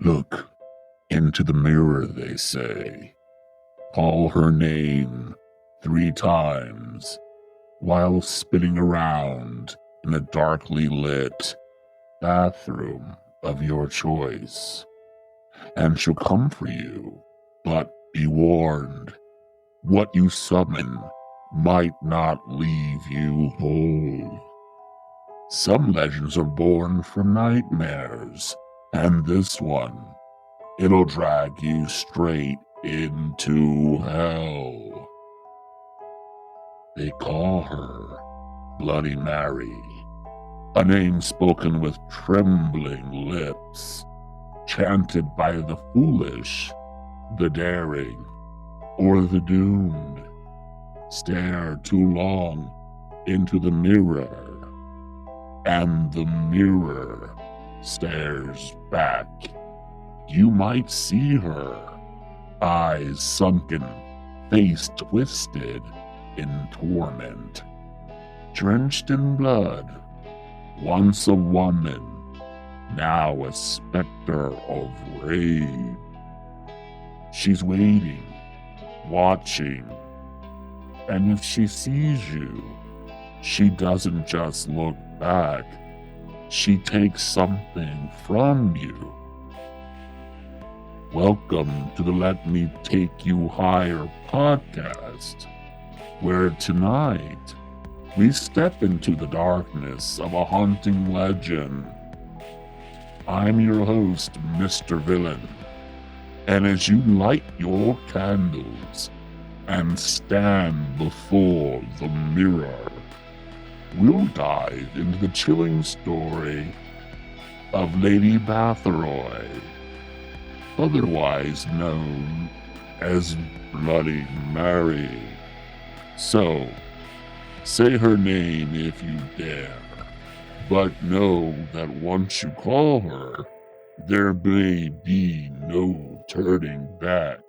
Look into the mirror, they say. Call her name 3 times while spinning around in a darkly lit bathroom of your choice. And she'll come for you, but be warned, what you summon might not leave you whole. Some legends are born from nightmares, and this one, it'll drag you straight into hell. They call her Bloody Mary, a name spoken with trembling lips, chanted by the foolish, the daring, or the doomed. Stare too long into the mirror, and the mirror stares back. You might see her, eyes sunken, face twisted in torment. Drenched in blood, once a woman, now a specter of rage. She's waiting, watching, and if she sees you, she doesn't just look back, she takes something from you. Welcome to the Let Me Take You Higher podcast, where tonight we step into the darkness of a haunting legend. I'm your host, Mr. Villain, and as you light your candles and stand before the mirror, we'll dive into the chilling story of Lady Batheroy, otherwise known as Bloody Mary. So, say her name if you dare, but know that once you call her, there may be no turning back.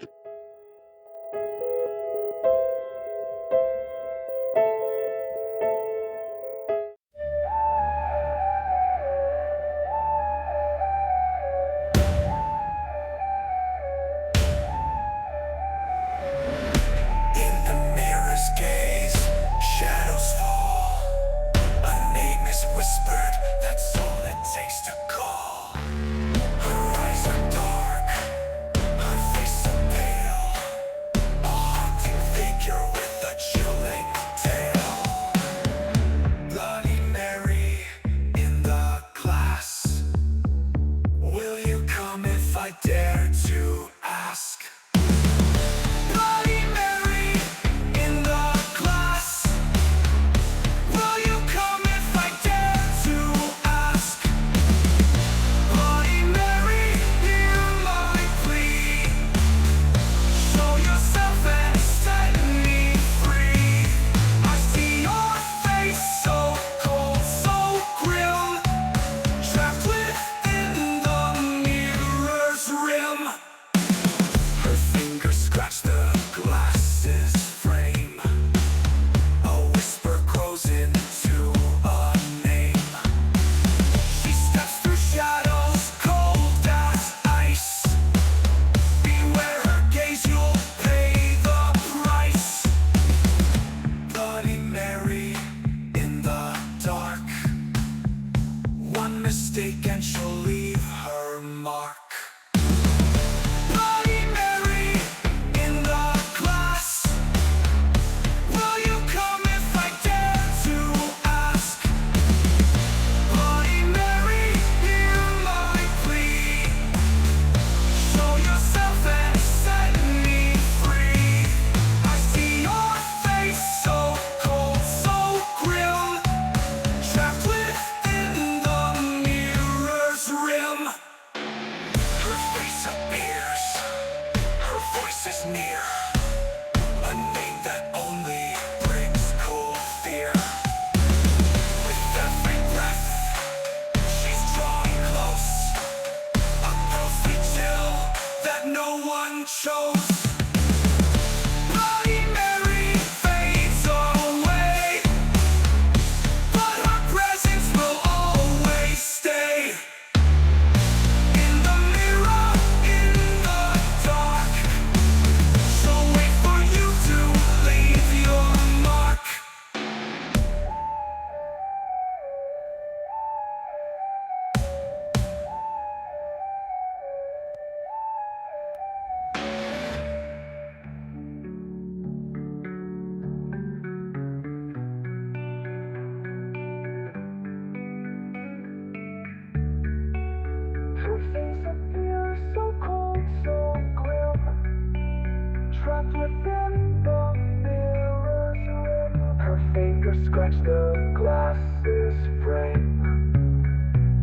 of glasses frame,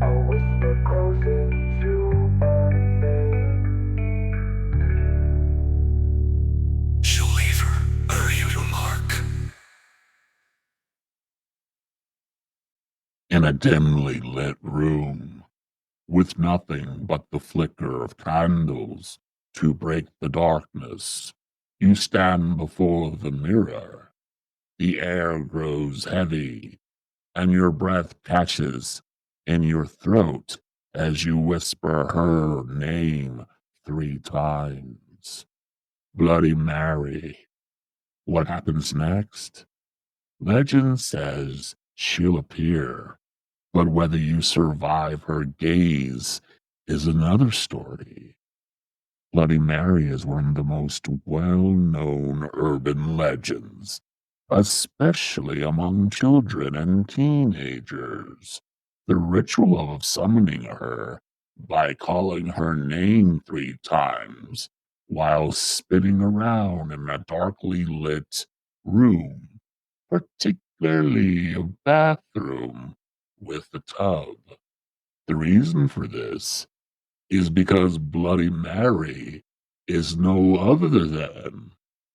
a whisper closing to a name. She'll leave her usual mark. In a dimly lit room, with nothing but the flicker of candles to break the darkness, you stand before the mirror. The air grows heavy, and your breath catches in your throat as you whisper her name 3 times. Bloody Mary. What happens next? Legend says she'll appear, but whether you survive her gaze is another story. Bloody Mary is one of the most well-known urban legends, especially among children and teenagers. The ritual of summoning her by calling her name 3 times while spinning around in a darkly lit room, particularly a bathroom with a tub. The reason for this is because Bloody Mary is no other than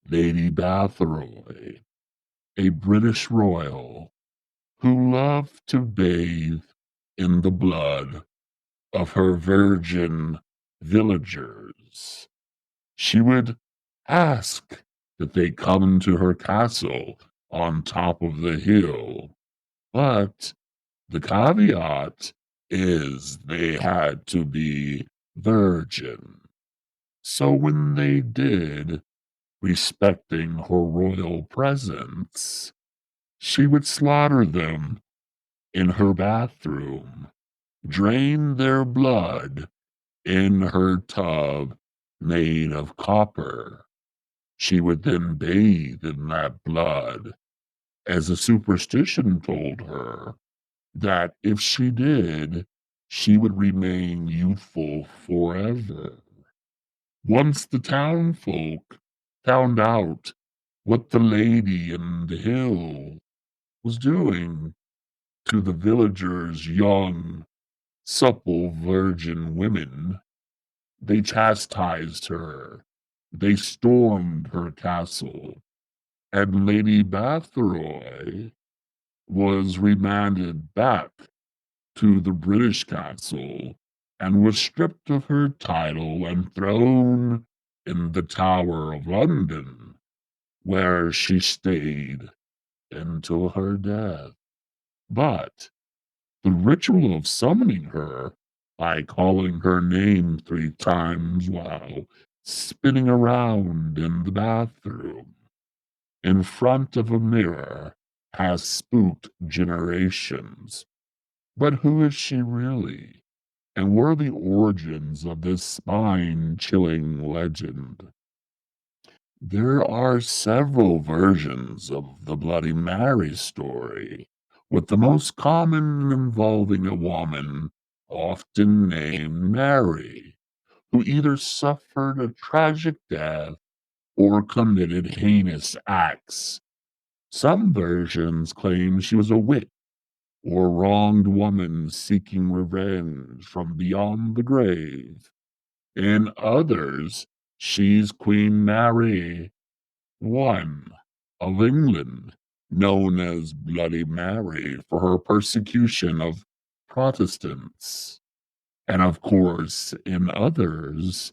Lady Bathroy, a British royal who loved to bathe in the blood of her virgin villagers. She would ask that they come to her castle on top of the hill, but the caveat is they had to be virgin. So when they did, respecting her royal presence, she would slaughter them in her bathroom, drain their blood in her tub made of copper. She would then bathe in that blood, as a superstition told her that if she did, she would remain youthful forever. Once the townfolk found out what the lady in the hill was doing to the villagers' young, supple virgin women, they chastised her. They stormed her castle, and Lady Bathroy was remanded back to the British castle and was stripped of her title and thrown in the Tower of London, where she stayed until her death. But the ritual of summoning her by calling her name 3 times while spinning around in the bathroom in front of a mirror has spooked generations. But who is she really? And what are the origins of this spine-chilling legend? There are several versions of the Bloody Mary story, with the most common involving a woman, often named Mary, who either suffered a tragic death or committed heinous acts. Some versions claim she was a witch or wronged woman seeking revenge from beyond the grave. In others, she's Queen Mary I of England, known as Bloody Mary for her persecution of Protestants. And of course, in others,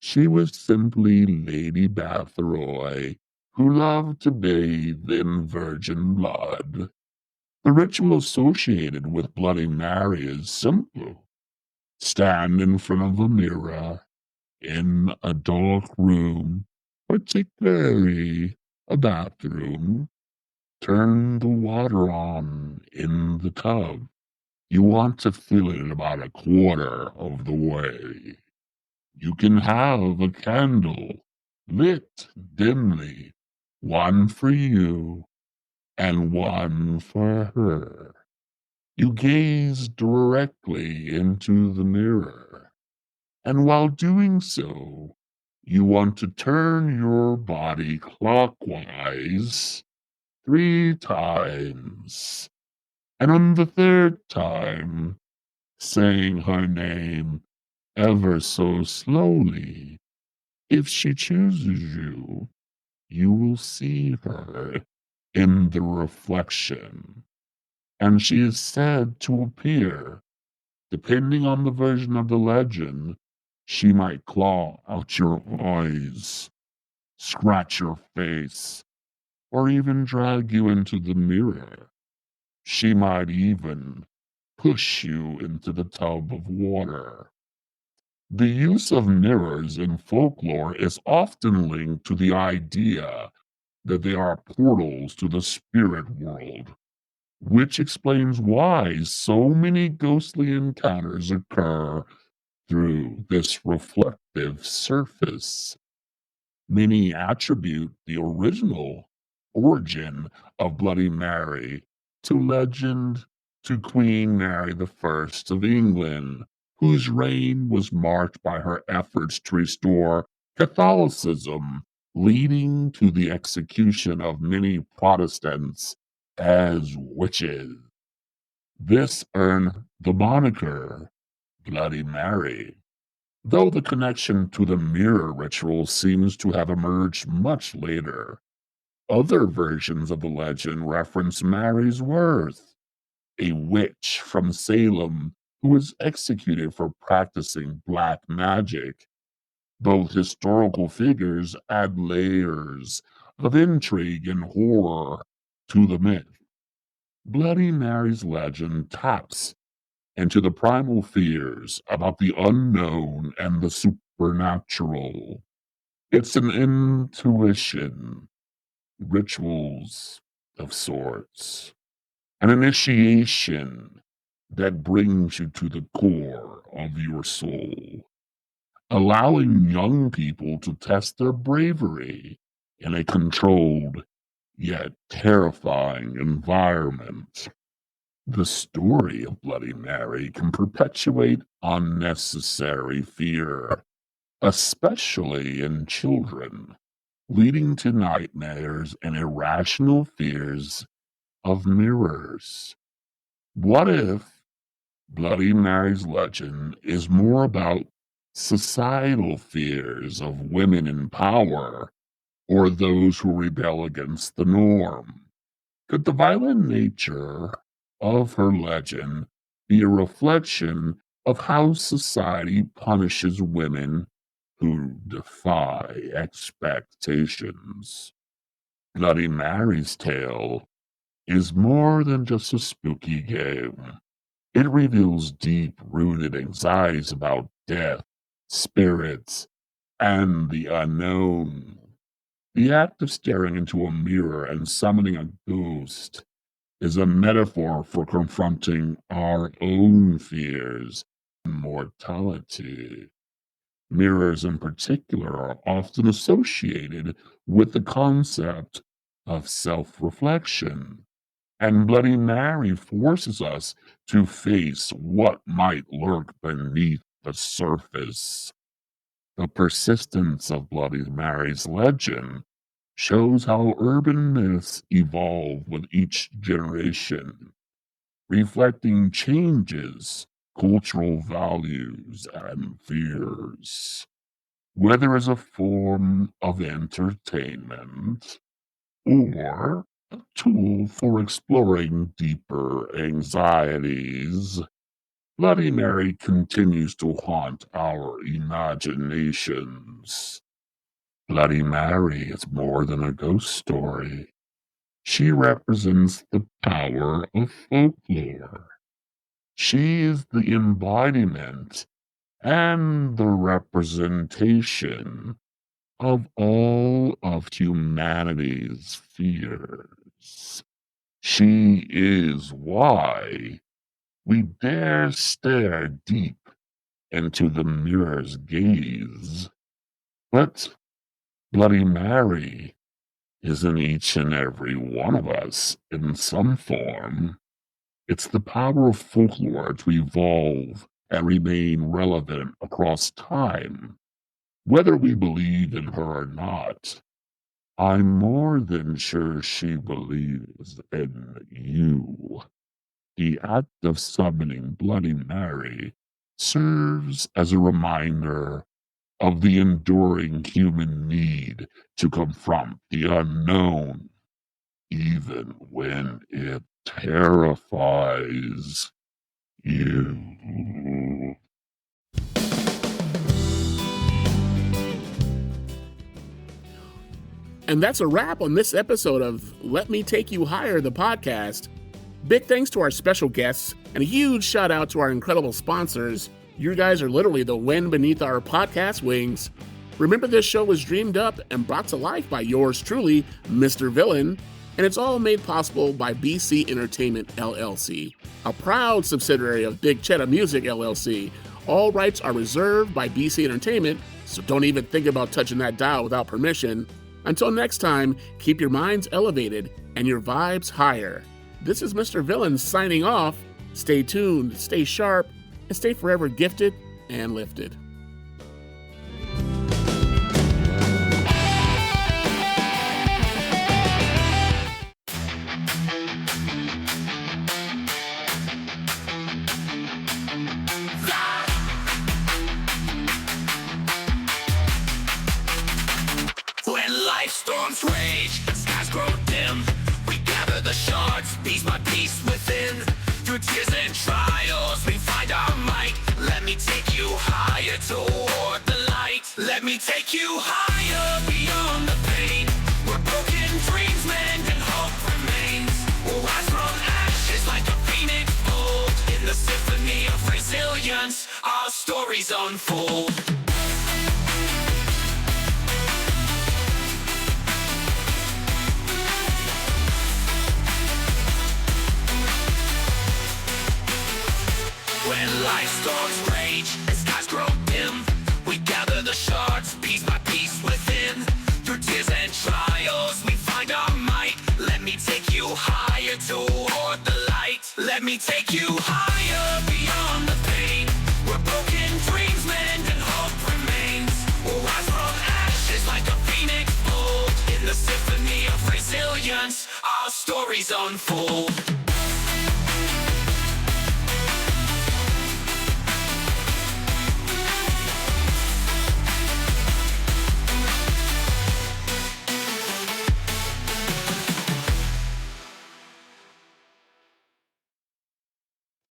she was simply Lady Bathroy, who loved to bathe in virgin blood. The ritual associated with Bloody Mary is simple. Stand in front of a mirror in a dark room, particularly a bathroom. Turn the water on in the tub. You want to fill it about a quarter of the way. You can have a candle lit dimly, one for you and one for her. You gaze directly into the mirror, and while doing so, you want to turn your body clockwise 3 times. And on the third time, saying her name ever so slowly. If she chooses you, you will see her in the reflection, and she is said to appear. Depending on the version of the legend, she might claw out your eyes, scratch your face, or even drag you into the mirror. She might even push you into the tub of water. The use of mirrors in folklore is often linked to the idea that they are portals to the spirit world, which explains why so many ghostly encounters occur through this reflective surface. Many attribute the original origin of Bloody Mary to legend, to Queen Mary I of England, whose reign was marked by her efforts to restore Catholicism, leading to the execution of many Protestants as witches. This earned the moniker Bloody Mary, though the connection to the mirror ritual seems to have emerged much later. Other versions of the legend reference Mary's Worth, a witch from Salem who was executed for practicing black magic. Both historical figures add layers of intrigue and horror to the myth. Bloody Mary's legend taps into the primal fears about the unknown and the supernatural. It's an intuition, rituals of sorts, an initiation that brings you to the core of your soul, allowing young people to test their bravery in a controlled yet terrifying environment. The story of Bloody Mary can perpetuate unnecessary fear, especially in children, leading to nightmares and irrational fears of mirrors. What if Bloody Mary's legend is more about societal fears of women in power or those who rebel against the norm? Could the violent nature of her legend be a reflection of how society punishes women who defy expectations? Bloody Mary's tale is more than just a spooky game. It reveals deep rooted anxieties about death, spirits, and the unknown. The act of staring into a mirror and summoning a ghost is a metaphor for confronting our own fears and mortality. Mirrors, in particular, are often associated with the concept of self reflection, and Bloody Mary forces us to face what might lurk beneath the surface. The persistence of Bloody Mary's legend shows how urban myths evolve with each generation, reflecting changes, cultural values, and fears. Whether as a form of entertainment or a tool for exploring deeper anxieties, Bloody Mary continues to haunt our imaginations. Bloody Mary is more than a ghost story. She represents the power of folklore. She is the embodiment and the representation of all of humanity's fears. She is why we dare stare deep into the mirror's gaze. But Bloody Mary is in each and every one of us in some form. It's the power of folklore to evolve and remain relevant across time. Whether we believe in her or not, I'm more than sure she believes in you. the act of summoning Bloody Mary serves as a reminder of the enduring human need to confront the unknown, even when it terrifies you. And that's a wrap on this episode of Let Me Take You Higher, the podcast. Big thanks to our special guests, and a huge shout out to our incredible sponsors. You guys are literally the wind beneath our podcast wings. Remember, this show was dreamed up and brought to life by yours truly, Mr. Villain, and it's all made possible by BC Entertainment LLC, a proud subsidiary of Big Cheddar Music LLC. All rights are reserved by BC Entertainment, so don't even think about touching that dial without permission. Until next time, keep your minds elevated and your vibes higher. This is Mr. Villain signing off. Stay tuned, stay sharp, and stay forever gifted and lifted. When life storms rage, skies grow dim, we gather the shards, piece by piece within. Through tears and trials, we find our might. Let me take you higher toward the light. Let me take you higher beyond the pain. Where broken dreams mend and hope remains. We'll rise from ashes like a phoenix bold. In the symphony of resilience, our stories unfold. When life storms rage and skies grow dim, we gather the shards piece by piece within. Through tears and trials, we find our might. Let me take you higher toward the light. Let me take you higher beyond the pain. Where broken dreams mend and hope remains. We'll rise from ashes like a phoenix bold. In the symphony of resilience, our stories unfold.